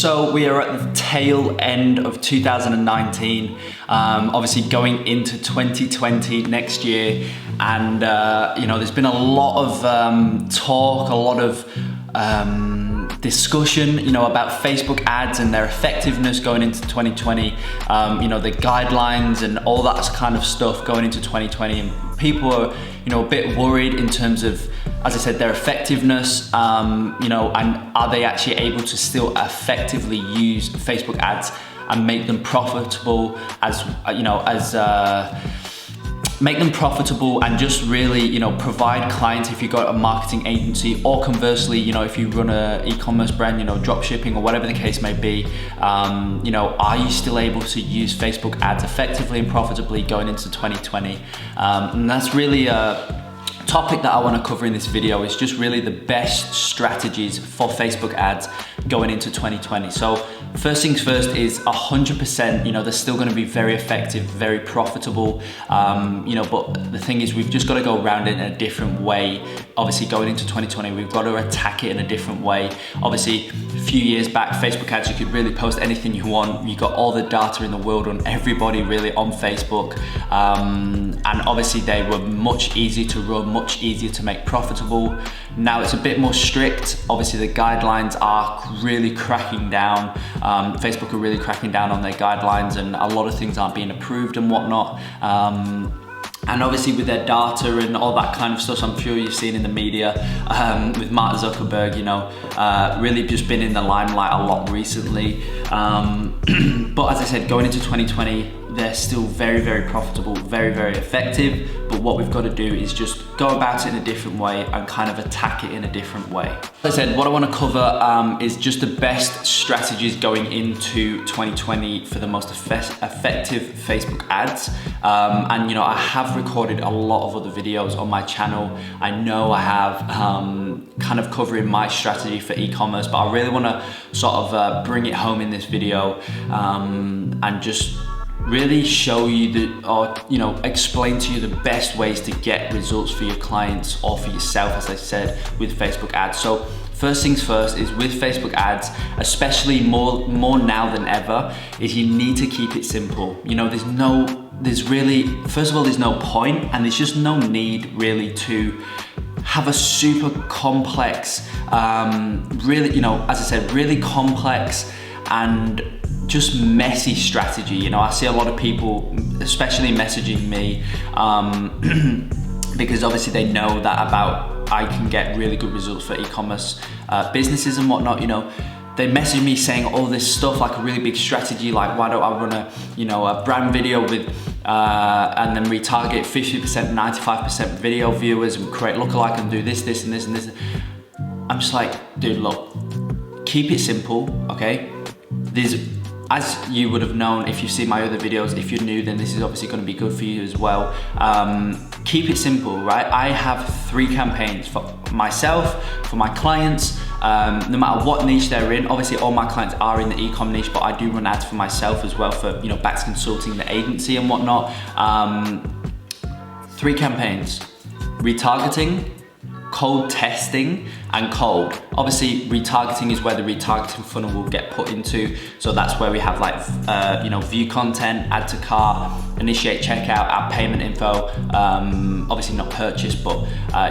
So we are at the tail end of 2019, obviously going into 2020 next year, and there's been a lot of talk, a lot of discussion, about Facebook ads and their effectiveness going into 2020, the guidelines and all that kind of stuff going into 2020, and people are, a bit worried in terms of, as I said, their effectiveness, and are they actually able to still effectively use Facebook ads and make them profitable make them profitable and just really, provide clients if you've got a marketing agency, or conversely, if you run an e-commerce brand, drop shipping or whatever the case may be, are you still able to use Facebook ads effectively and profitably going into 2020? And that's really a topic that I want to cover in this video, is just really the best strategies for Facebook ads going into 2020. So first things first is 100%, they're still going to be very effective, very profitable, but the thing is, we've just got to go around it in a different way. Obviously going into 2020, we've got to attack it in a different way. Obviously a few years back, Facebook ads, you could really post anything you want. You got all the data in the world on everybody really on Facebook, and obviously they were much easier to run, much easier to make profitable. Now it's a bit more strict. Obviously the guidelines are really cracking down. Facebook are really cracking down on their guidelines, and a lot of things aren't being approved and whatnot. And obviously with their data and all that kind of stuff, I'm sure you've seen in the media, with Mark Zuckerberg, really just been in the limelight a lot recently. But as I said, going into 2020, they're still very, very profitable, very, very effective. But what we've got to do is just go about it in a different way and kind of attack it in a different way. As I said, what I want to cover is just the best strategies going into 2020 for the most effective Facebook ads. And I have recorded a lot of other videos on my channel. I know I have kind of covering my strategy for e-commerce, but I really want to sort of bring it home in this video, and just really show you explain to you the best ways to get results for your clients or for yourself, as I said, with Facebook ads. So first things first is with Facebook ads, especially more now than ever, is you need to keep it simple. First of all, there's no point, and there's just no need really to have a super complex, really, as I said, really complex and just messy strategy. I see a lot of people, especially messaging me, because obviously they know that I can get really good results for e-commerce businesses and whatnot. They message me saying all this stuff, like a really big strategy, like why don't I run a brand video with and then retarget 50%, 95% video viewers and create lookalike and do this and this and this. I'm just like, dude, look, keep it simple, okay? As you would have known if you've seen my other videos, if you're new, then this is obviously going to be good for you as well. Keep it simple, right? I have 3 campaigns for myself, for my clients, no matter what niche they're in. Obviously all my clients are in the e-com niche, but I do run ads for myself as well for, Bax Consulting, the agency and whatnot. 3 campaigns: retargeting, cold testing, and cold. Obviously retargeting is where the retargeting funnel will get put into, so that's where we have like view content, add to cart, initiate checkout, add payment info, obviously not purchase, but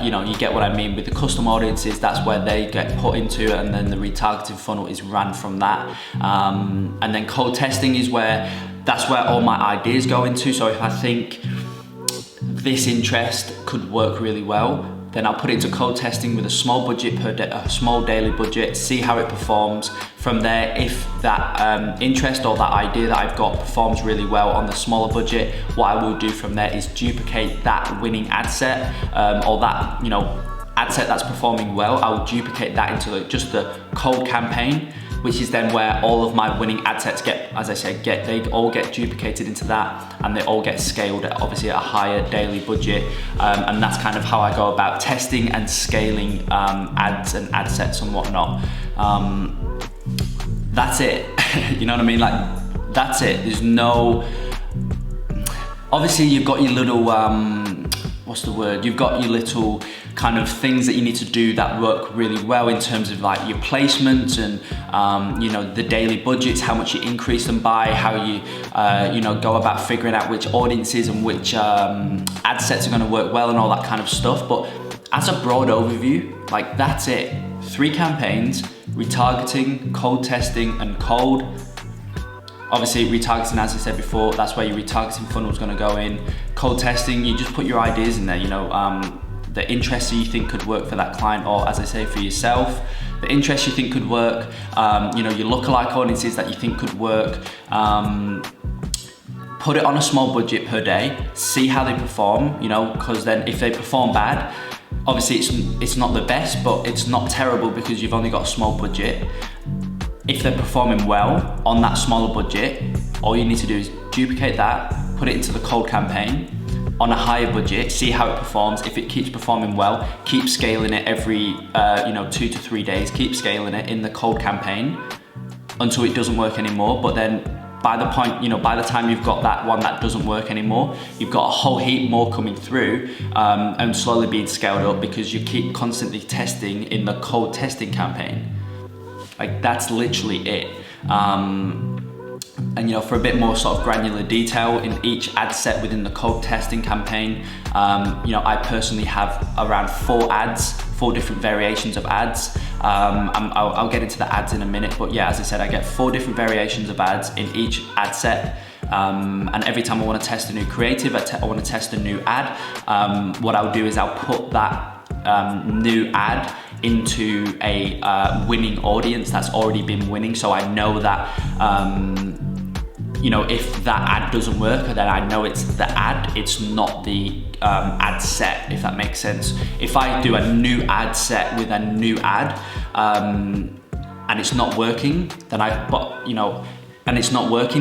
you get what I mean with the custom audiences. That's where they get put into, and then the retargeting funnel is ran from that. And then cold testing is that's where all my ideas go into. So if I think this interest could work really well, then I'll put it into cold testing with a small budget a small daily budget, see how it performs. From there, if that interest or that idea that I've got performs really well on the smaller budget, what I will do from there is duplicate that winning ad set, or that ad set that's performing well. I'll duplicate that into just the cold campaign, which is then where all of my winning ad sets get, as I said, they all get duplicated into that, and they all get scaled at obviously a higher daily budget. And that's kind of how I go about testing and scaling ads and ad sets and whatnot. That's it. You know what I mean? Like, that's it. There's no, obviously you've got your little, what's the word? You've got your little kind of things that you need to do that work really well in terms of like your placements and, you know, the daily budgets, how much you increase them by, how you, you know, go about figuring out which audiences and which ad sets are going to work well and all that kind of stuff. But as a broad overview, like that's it. 3 campaigns: retargeting, cold testing, and cold. Obviously retargeting, as I said before, that's where your retargeting funnel is going to go in. Cold testing, you just put your ideas in there, you know, the interests that you think could work for that client, or as I say, for yourself, the interests you think could work, you know, your lookalike audiences that you think could work. Put it on a small budget per day, see how they perform, you know, because then if they perform bad, obviously it's not the best, but it's not terrible because you've only got a small budget. If they're performing well on that smaller budget, all you need to do is duplicate that, put it into the cold campaign on a higher budget, see how it performs. If it keeps performing well, keep scaling it every you know, 2 to 3 days, keep scaling it in the cold campaign until it doesn't work anymore. But then by the point, you know, by the time you've got that one that doesn't work anymore, you've got a whole heap more coming through and slowly being scaled up because you keep constantly testing in the cold testing campaign. Like that's literally it. And you know, for a bit more sort of granular detail in each ad set within the cold testing campaign, you know, I personally have around 4 ads, 4 different variations of ads. I'll get into the ads in a minute, but yeah, as I said, I get 4 different variations of ads in each ad set. And every time I want to test a new creative, I want to test a new ad, what I'll do is I'll put that new ad into a winning audience that's already been winning. So I know that, you know, if that ad doesn't work, then I know it's the ad, it's not the ad set, if that makes sense. If I do a new ad set with a new ad and it's not working, then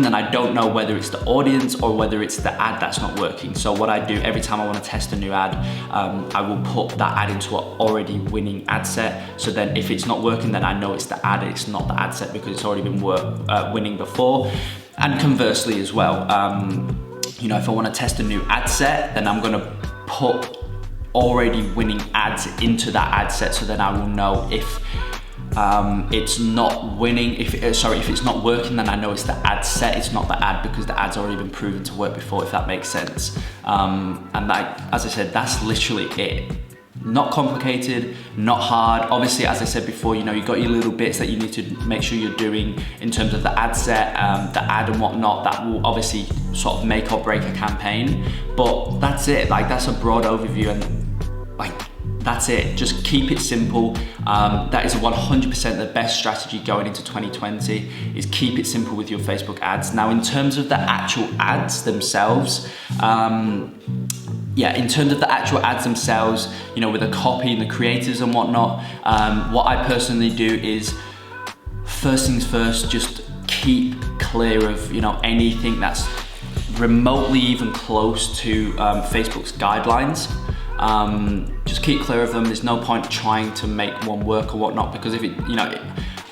then I don't know whether it's the audience or whether it's the ad that's not working. So what I do every time I want to test a new ad, I will put that ad into an already winning ad set. So then if it's not working, then I know it's the ad, it's not the ad set because it's already been winning before. And conversely as well, you know, if I want to test a new ad set, then I'm going to put already winning ads into that ad set. So then I will know if it's not winning, if it's not working, then I know it's the ad set, it's not the ad, because the ad's already been proven to work before, if that makes sense. And that, as I said, that's literally it. Not complicated, not hard. Obviously, as I said before, you know, you've got your little bits that you need to make sure you're doing in terms of the ad set, the ad and whatnot, that will obviously sort of make or break a campaign. But that's it, like that's a broad overview, and like that's it. Just keep it simple. That is 100% the best strategy going into 2020, is keep it simple with your Facebook ads. Now, in terms of the actual ads themselves, in terms of the actual ads themselves, you know, with the copy and the creatives and whatnot, what I personally do is, first things first, just keep clear of, you know, anything that's remotely even close to Facebook's guidelines. Just keep clear of them. There's no point trying to make one work or whatnot, because if it, you know,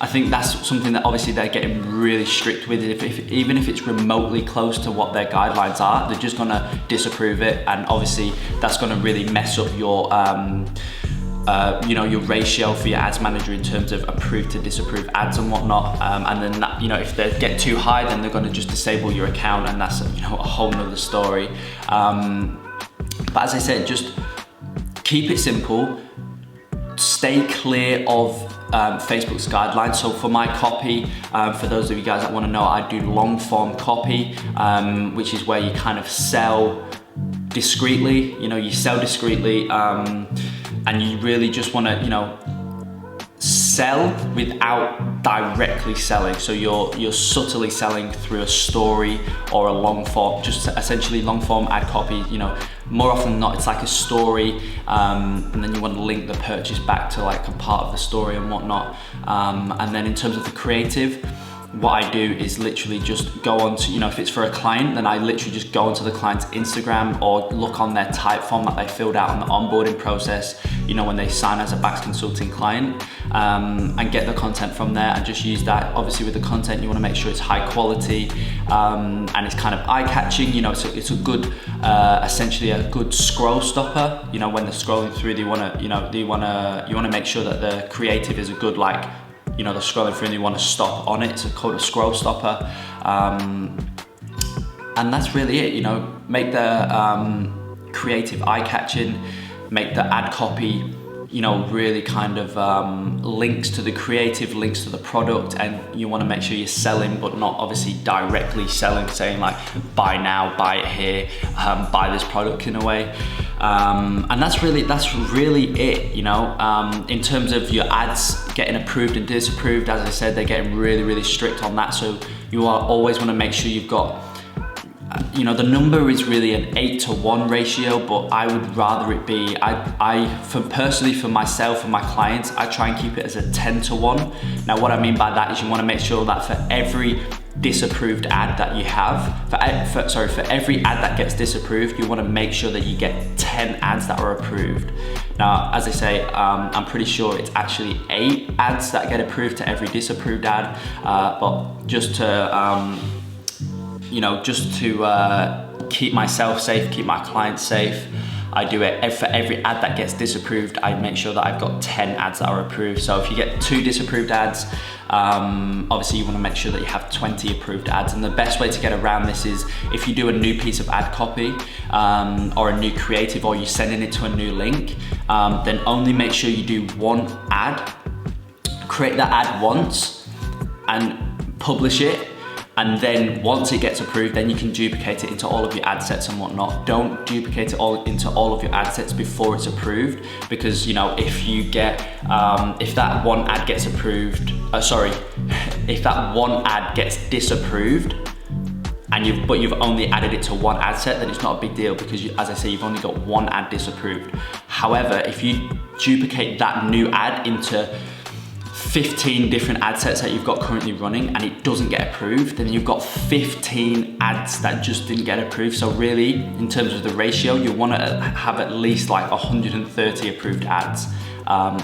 I think that's something that obviously they're getting really strict with. Even if it's remotely close to what their guidelines are, they're just gonna disapprove it, and obviously that's gonna really mess up your, you know, your ratio for your ads manager in terms of approved to disapprove ads and whatnot. And then that, you know, if they get too high, then they're gonna just disable your account, and that's, you know, a whole nother story. But as I said, just keep it simple. Stay clear of Facebook's guidelines. So for my copy, for those of you guys that want to know, I do long form copy, which is where you kind of sell discreetly. You know, you sell discreetly, and you really just want to, you know, sell without directly selling. So you're subtly selling through a story or a long form, just essentially long form ad copy. You know, more often than not, it's like a story, and then you want to link the purchase back to like a part of the story and whatnot. And then in terms of the creative, what I do is literally just go on to, you know, if it's for a client, then I literally just go onto the client's Instagram or look on their type form that they filled out on the onboarding process, you know, when they sign as a Bax Consulting client, and get the content from there and just use that. Obviously with the content, you want to make sure it's high quality, and it's kind of eye-catching, you know, it's a good, essentially a good scroll stopper. You know, when they're scrolling through, you want to make sure that the creative is a good, like, you know, they're scrolling through and you want to stop on it. It's called a scroll stopper. And that's really it, you know, make the creative eye-catching, make the ad copy, you know, really kind of links to the creative, links to the product, and you want to make sure you're selling, but not obviously directly selling, saying like, buy now, buy it here, buy this product in a way. And that's really it, you know. In terms of your ads getting approved and disapproved, as I said, they're getting really strict on that. So you always want to make sure you've got, you know, the number is really an 8-to-1 ratio, but I would rather it be, personally for myself and my clients, I try and keep it as a 10-to-1. Now what I mean by that is you want to make sure that for every disapproved ad that you have, for every ad that gets disapproved, you want to make sure that you get 10 ads that are approved. Now, as I say, I'm pretty sure it's actually 8 ads that get approved to every disapproved ad, but just to, you know, just to keep myself safe, keep my clients safe, I do it for every ad that gets disapproved. I make sure that I've got 10 ads that are approved. So if you get 2 disapproved ads, obviously you want to make sure that you have 20 approved ads. And the best way to get around this is if you do a new piece of ad copy, or a new creative, or you're sending it to a new link, then only make sure you do 1 ad, create that ad once and publish it. And then once it gets approved, then you can duplicate it into all of your ad sets and whatnot. Don't duplicate it into all of your ad sets before it's approved, because, you know, if you get, if that one ad gets approved, if that one ad gets disapproved, and but you've only added it to 1 ad set, then it's not a big deal, because as I say, you've only got 1 ad disapproved. However, if you duplicate that new ad into 15 different ad sets that you've got currently running and it doesn't get approved, then you've got 15 ads that just didn't get approved. So really, in terms of the ratio, you want to have at least like 130 approved ads.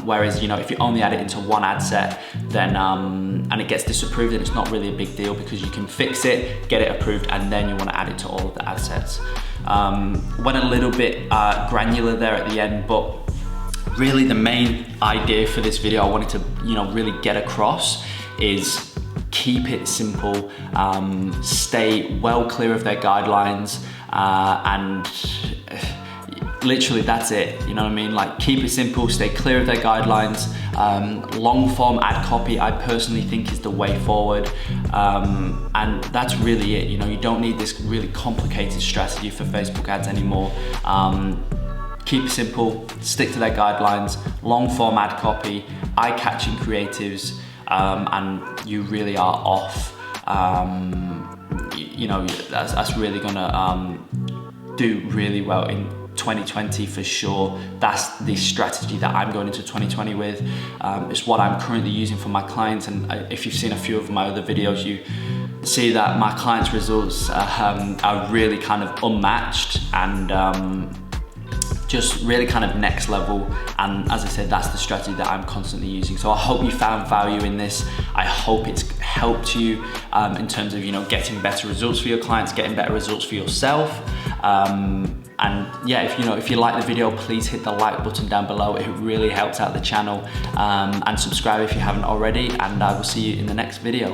Whereas, you know, if you only add it into 1 ad set, then and it gets disapproved, then it's not really a big deal, because you can fix it, get it approved, and then you want to add it to all of the ad sets. Went a little bit granular there at the end, but really the main idea for this video I wanted to, you know, really get across is keep it simple, stay well clear of their guidelines, and literally that's it, you know what I mean? Like, keep it simple, stay clear of their guidelines. Long form ad copy, I personally think, is the way forward, and that's really it. You know, you don't need this really complicated strategy for Facebook ads anymore. Keep it simple, stick to their guidelines, long form ad copy, eye-catching creatives, and you really are off. You know, that's really gonna do really well in 2020 for sure. That's the strategy that I'm going into 2020 with. It's what I'm currently using for my clients, and if you've seen a few of my other videos, you see that my clients' results are really kind of unmatched, and just really kind of next level. And as I said, that's the strategy that I'm constantly using. So I hope you found value in this. I hope it's helped you in terms of, you know, getting better results for your clients, getting better results for yourself. And yeah, if you like the video, please hit the like button down below. It really helps out the channel, and subscribe if you haven't already, and I will see you in the next video.